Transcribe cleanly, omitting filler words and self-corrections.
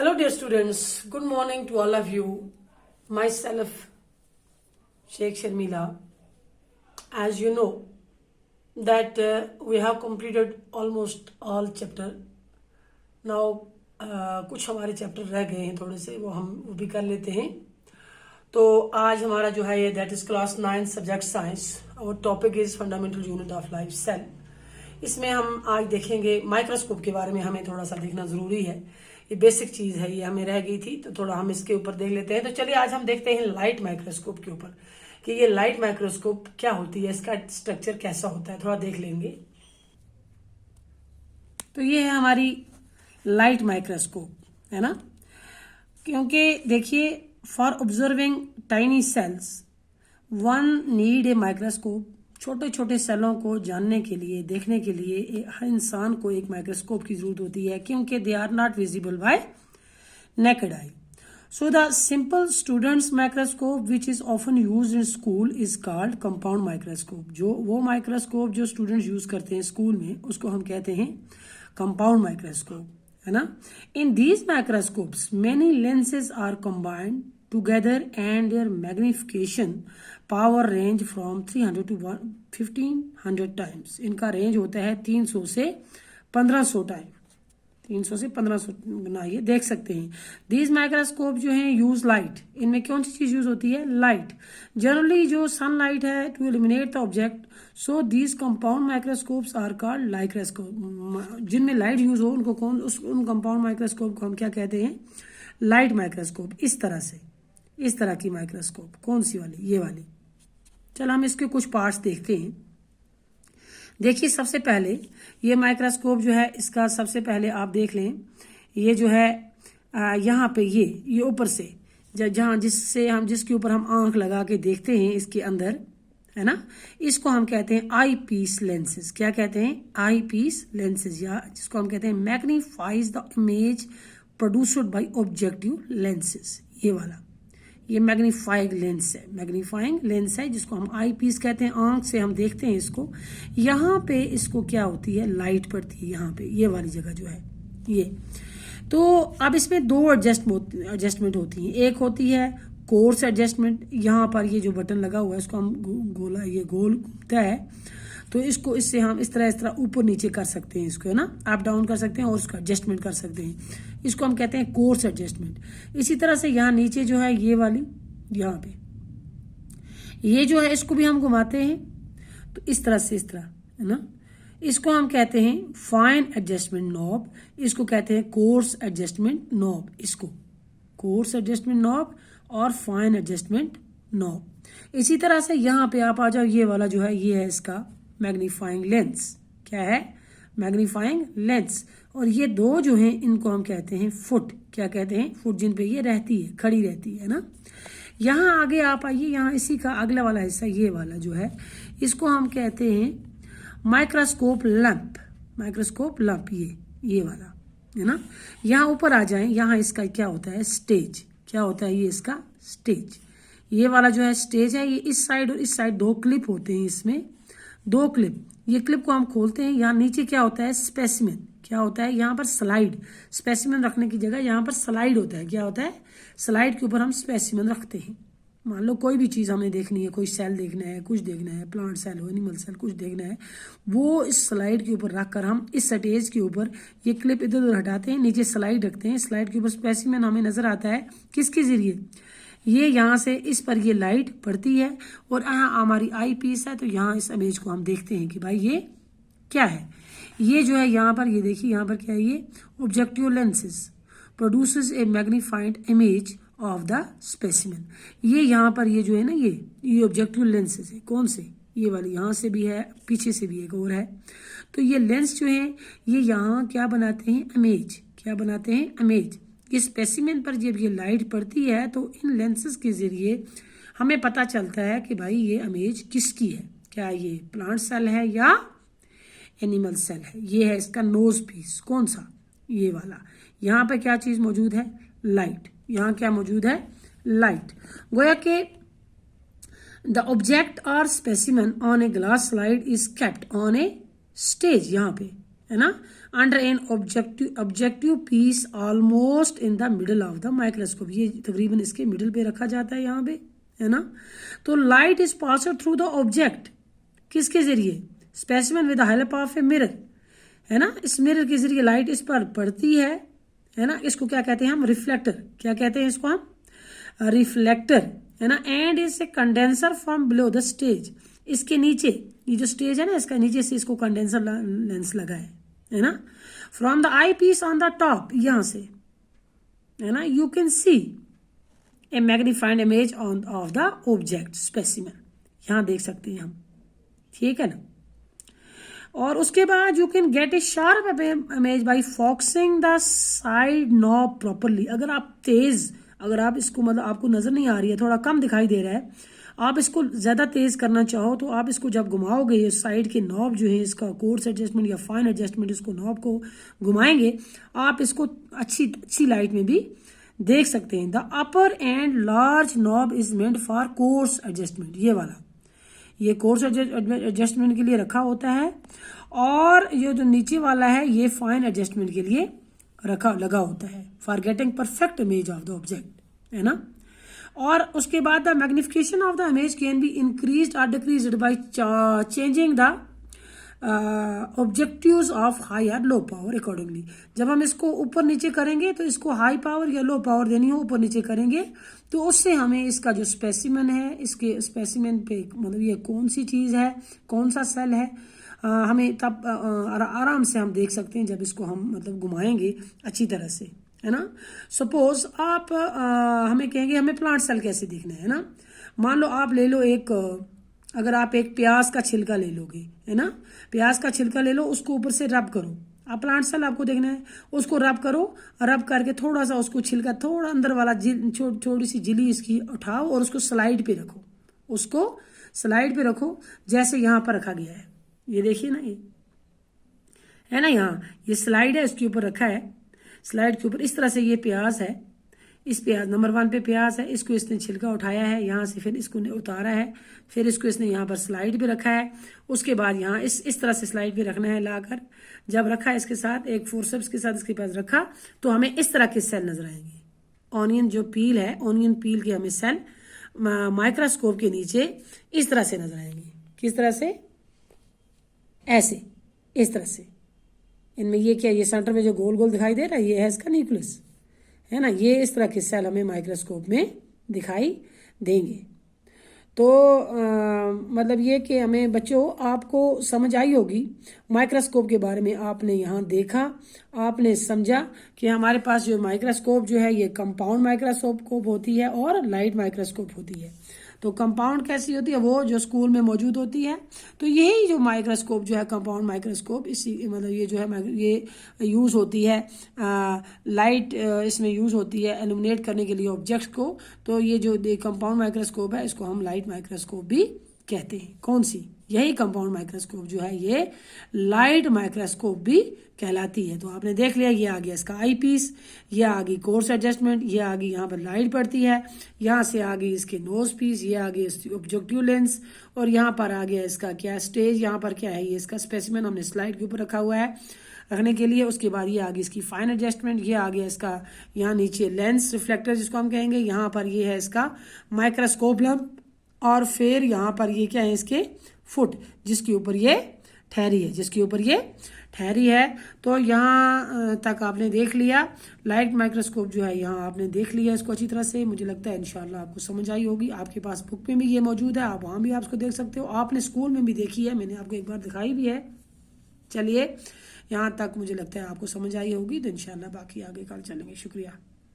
Hello dear students, good morning to all of you. Myself Sheikh Sharmila. As you know that we have completed almost all chapter. Now कुछ हमारे chapter रह गए हैं थोड़े से, वो भी कर लेते हैं. तो आज हमारा जो है ये that is class 9 subject science. और topic is fundamental unit of life cell. इसमें हम आज देखेंगे माइक्रोस्कोप के बारे में. हमें थोड़ा सा देखना जरूरी है, ये बेसिक चीज है, ये हमें रह गई थी तो थोड़ा हम इसके ऊपर देख लेते हैं. तो चलिए आज हम देखते हैं लाइट माइक्रोस्कोप के ऊपर कि ये लाइट माइक्रोस्कोप क्या होती है, इसका स्ट्रक्चर कैसा होता है, थोड़ा देख लेंगे. तो ये है हमारी लाइट माइक्रोस्कोप, है ना. क्योंकि देखिए for observing tiny cells one need a microscope. छोटे छोटे सेलों को जानने के लिए, देखने के लिए हर इंसान को एक माइक्रोस्कोप की जरूरत होती है, क्योंकि they are not visible by naked eye. So the simple students microscope which is often use in school is called compound microscope. जो वो माइक्रोस्कोप जो स्टूडेंट्स यूज करते हैं स्कूल में, उसको हम कहते हैं कंपाउंड माइक्रोस्कोप, है ना. In these microscopes many lenses are combined together and their magnification power range from 300 to 1500 times. इनका रेंज होता है 300 से 1500 टाइम, 300 से 1500 गुना. ये देख सकते हैं. दीज माइक्रोस्कोप जो है यूज लाइट. इनमें कौन सी चीज यूज होती है? लाइट. जनरली जो सनलाइट है to eliminate the object. So these compound microscopes are called microscope. जिनमें लाइट यूज हो उनको उन कंपाउंड माइक्रोस्कोप को हम क्या कहते हैं? Light microscope. इस तरह की माइक्रोस्कोप. कौन सी वाली? ये वाली. चलो हम इसके कुछ पार्ट्स देखते हैं. देखिए सबसे पहले ये माइक्रोस्कोप जो है, इसका सबसे पहले आप देख लें. ये जो है यहाँ पे ये ऊपर से जहाँ जिसके ऊपर हम आंख लगा के देखते हैं इसके अंदर, है ना, इसको हम कहते हैं आई पीस लेंसेज. क्या कहते हैं? आई पीस लेंसेज, या जिसको हम कहते हैं magnifies the image produced by objective lenses. ये वाला ये मैग्नीफाइंग लेंस है जिसको हम आई पीस कहते हैं. आंख से हम देखते हैं इसको. यहाँ पे इसको क्या होती है? लाइट पड़ती है यहाँ पे, ये वाली जगह जो है ये. तो अब इसमें दो एडजस्टमेंट होती हैं. एक होती है कोर्स एडजस्टमेंट. यहाँ पर ये जो बटन लगा हुआ है इसको हम गोल घूमता है, तो इससे हम इस तरह ऊपर नीचे कर सकते हैं इसको, है ना, अप डाउन कर सकते हैं और उसका एडजस्टमेंट कर सकते हैं. इसको हम कहते हैं कोर्स एडजस्टमेंट. इसी तरह से यहाँ नीचे जो है ये वाली, यहाँ पे ये जो है इसको भी हम घुमाते हैं तो इस तरह, है ना. इसको हम कहते हैं फाइन एडजस्टमेंट नॉब. इसको कहते हैं कोर्स एडजस्टमेंट नॉब. इसको कोर्स एडजस्टमेंट नॉब और फाइन एडजस्टमेंट नॉब. इसी तरह से यहाँ पे आप आ जाओ. ये वाला जो है ये है इसका मैग्नीफाइंग लेंस. क्या है? Magnifying lens. और ये दो जो हैं इनको हम कहते हैं फुट. क्या कहते हैं? फुट. जिन पे ये रहती है, खड़ी रहती है ना. यहाँ आगे आप आइए. यहाँ इसी का अगला वाला हिस्सा ये वाला जो है, इसको हम कहते हैं माइक्रोस्कोप लैंप. ये वाला, है ना. यहाँ ऊपर आ जाएं. यहाँ इसका क्या होता है? स्टेज. क्या होता है? ये इसका स्टेज. ये वाला जो है स्टेज है. ये इस साइड और इस साइड दो क्लिप होते हैं. इसमें दो क्लिप. ये क्लिप को हम खोलते हैं. यहाँ नीचे क्या होता है? स्पेसिमेन. क्या होता है? यहाँ पर स्लाइड. स्पेसिमेन रखने की जगह यहाँ पर स्लाइड होता है. क्या होता है? स्लाइड के ऊपर हम स्पेसिमेन रखते हैं. मान लो कोई भी चीज हमें देखनी है, कोई सेल देखना है, कुछ देखना है, प्लांट सेल हो, एनिमल सेल, कुछ देखना है, वो इस स्लाइड के ऊपर रखकर हम इस स्टेज के ऊपर ये क्लिप इधर उधर हटाते हैं, नीचे स्लाइड रखते हैं. स्लाइड के ऊपर स्पेसिमेन हमें नजर आता है. किसके जरिए? ये यहाँ से इस पर ये लाइट पड़ती है और यहाँ हमारी आई पीस है, तो यहाँ इस इमेज को हम देखते हैं कि भाई ये क्या है. ये जो है यहाँ पर, ये देखिए यहाँ पर क्या है? ये objective lenses produces A magnified image of the specimen. ये यहाँ पर ये जो है ना, ये ऑब्जेक्टिव लेंसेज है. कौन से? ये वाली. यहाँ से भी है, पीछे से भी एक और है. तो ये लेंस जो है ये यहाँ क्या बनाते हैं? इमेज. क्या बनाते हैं? इमेज. इस स्पेसिमेन पर जब ये लाइट पड़ती है तो इन लेंसेज के जरिए हमें पता चलता है कि भाई ये इमेज किसकी है. क्या ये प्लांट सेल है या एनिमल सेल है? ये है इसका नोज पीस. कौन सा? ये वाला. यहाँ पे क्या चीज मौजूद है? लाइट. यहाँ क्या मौजूद है? लाइट. गोया के द ऑब्जेक्ट और specimen on a glass slide is kept on a stage. यहाँ पे है ना, under an objective piece almost in the middle of the microscope, ये तकरीबन इसके मिडल पे रखा जाता है यहाँ पे, है ना। तो light is passed through the object, किसके जरिए, specimen with the help of a mirror, है ना, इस मिरर के जरिए लाइट इस पर पड़ती है ना, इसको क्या कहते हैं हम, रिफ्लेक्टर, क्या कहते हैं इसको हम, रिफ्लेक्टर, है ना। And is a condenser from below the stage, इसके नीचे ये जो स्टेज है ना, इसका नीचे से इसको कंडेंसर लेंस लगा है ना। From the eye piece on the top, यहां से, है ना, you can see a magnified image on of the object specimen, यहां देख सकते हैं हम, ठीक है ना। और उसके बाद you can get A sharp image by focusing the side knob properly, अगर आप इसको मतलब आपको नजर नहीं आ रही है, थोड़ा कम दिखाई दे रहा है, आप इसको ज्यादा तेज करना चाहो तो आप इसको जब घुमाओगे, ये साइड के नॉब जो है इसका कोर्स एडजस्टमेंट या फाइन एडजस्टमेंट, इसको नॉब को घुमाएंगे, आप इसको अच्छी लाइट में भी देख सकते हैं। The upper and large knob is meant for course adjustment, ये वाला, ये कोर्स एडजस्टमेंट के लिए रखा होता है, और ये जो नीचे वाला है ये फाइन एडजस्टमेंट के लिए लगा होता है, for getting perfect image of the object, है ना। और उसके बाद the magnification of the image can be increased और decreased by changing the objectives of high और लो पावर अकॉर्डिंगली। जब हम इसको ऊपर नीचे करेंगे तो इसको हाई पावर या लो पावर देनी हो, ऊपर नीचे करेंगे तो उससे हमें इसका जो स्पेसिमेन है, इसके स्पेसिमेन पे मतलब ये कौन सी चीज है, कौन सा सेल है, हमें तब आराम से हम देख सकते हैं जब इसको हम मतलब घुमाएंगे अच्छी तरह से, है ना। सपोज आप हमें कहेंगे हमें प्लांट सेल कैसे देखना है ना, मान लो आप ले लो अगर आप एक प्याज का छिलका ले लोगे, है ना, प्याज का छिलका ले लो, उसको ऊपर से रब करो, आप प्लांट सेल आपको देखना है, उसको रब करो, रब करके थोड़ा सा उसको छिलका थोड़ा अंदर वाला थोड़ी सी झिल्ली इसकी उठाओ और उसको स्लाइड पे रखो, उसको स्लाइड पे रखो, जैसे यहाँ पर रखा गया है, ये देखिए ना, ये है ना, यहाँ ये स्लाइड है, इसके ऊपर रखा है, स्लाइड के ऊपर इस तरह से ये प्याज है, इस प्याज नंबर 1 पे प्याज है, इसको इसने छिलका उठाया है यहाँ से, फिर इसको उतारा है, फिर इसको इसने यहाँ पर स्लाइड पे रखा है, उसके बाद यहाँ इस तरह से स्लाइड पे रखना है लाकर, जब रखा है इसके साथ एक फोर्सेप्स के साथ इसके पास रखा तो हमें इस तरह के सेल नजर आएंगे। ऑनियन जो पील है, ऑनियन पील के हमें सेल माइक्रोस्कोप के नीचे इस तरह से नजर आएंगे, किस तरह से, ऐसे, इस तरह से। इनमें ये क्या, ये सेंटर में जो गोल गोल दिखाई दे रहा है ये है इसका न्यूक्लियस, है ना, ये इस तरह के सेल हमें माइक्रोस्कोप में दिखाई देंगे। तो मतलब ये कि हमें बच्चों आपको समझ आई होगी माइक्रोस्कोप के बारे में, आपने यहाँ देखा, आपने समझा कि हमारे पास जो माइक्रोस्कोप जो है ये कंपाउंड माइक्रोस्कोप होती है और लाइट माइक्रोस्कोप होती है। तो कंपाउंड कैसी होती है, वो जो स्कूल में मौजूद होती है। तो यही जो माइक्रोस्कोप जो है कंपाउंड माइक्रोस्कोप, इसी मतलब ये जो है ये यूज होती है लाइट, इसमें यूज होती है एल्यूमिनेट करने के लिए ऑब्जेक्ट्स को। तो ये जो कंपाउंड माइक्रोस्कोप है इसको हम लाइट माइक्रोस्कोप भी कहते हैं। कौन सी, यही कंपाउंड माइक्रोस्कोप जो है ये लाइट माइक्रोस्कोप भी कहलाती है। तो आपने देख लिया, ये आ गया इसका आई पीस, ये आ गई कोर्स एडजस्टमेंट, ये आ गई यहाँ पर लाइट पड़ती है, यहाँ से आ गई इसके नोज पीस, ये आ गई इसकी ऑब्जेक्टिव लेंस, और यहाँ पर आ गया इसका क्या स्टेज, यहाँ पर क्या है ये इसका स्पेसिमेन हमने स्लाइड के ऊपर रखा हुआ है रखने के लिए। उसके बाद ये आ गई इसकी फाइन एडजस्टमेंट, ये आ गया इसका यहाँ नीचे लेंस रिफ्लेक्टर जिसको हम कहेंगे, यहाँ पर ये है इसका माइक्रोस्कोप लैंप, और फिर यहाँ पर ये क्या है इसके फुट जिसके ऊपर ये ठहरी है। तो यहाँ तक आपने देख लिया लाइट माइक्रोस्कोप जो है, यहाँ आपने देख लिया इसको अच्छी तरह से। मुझे लगता है इंशाल्लाह आपको समझ आई होगी। आपके पास बुक में भी ये मौजूद है, आप वहाँ भी आप इसको देख सकते हो। आपने स्कूल में भी देखी है, मैंने आपको एक बार दिखाई भी है। चलिए यहाँ तक मुझे लगता है आपको समझ आई होगी। तो इंशाल्लाह बाकी आगे कल चलेंगे। शुक्रिया।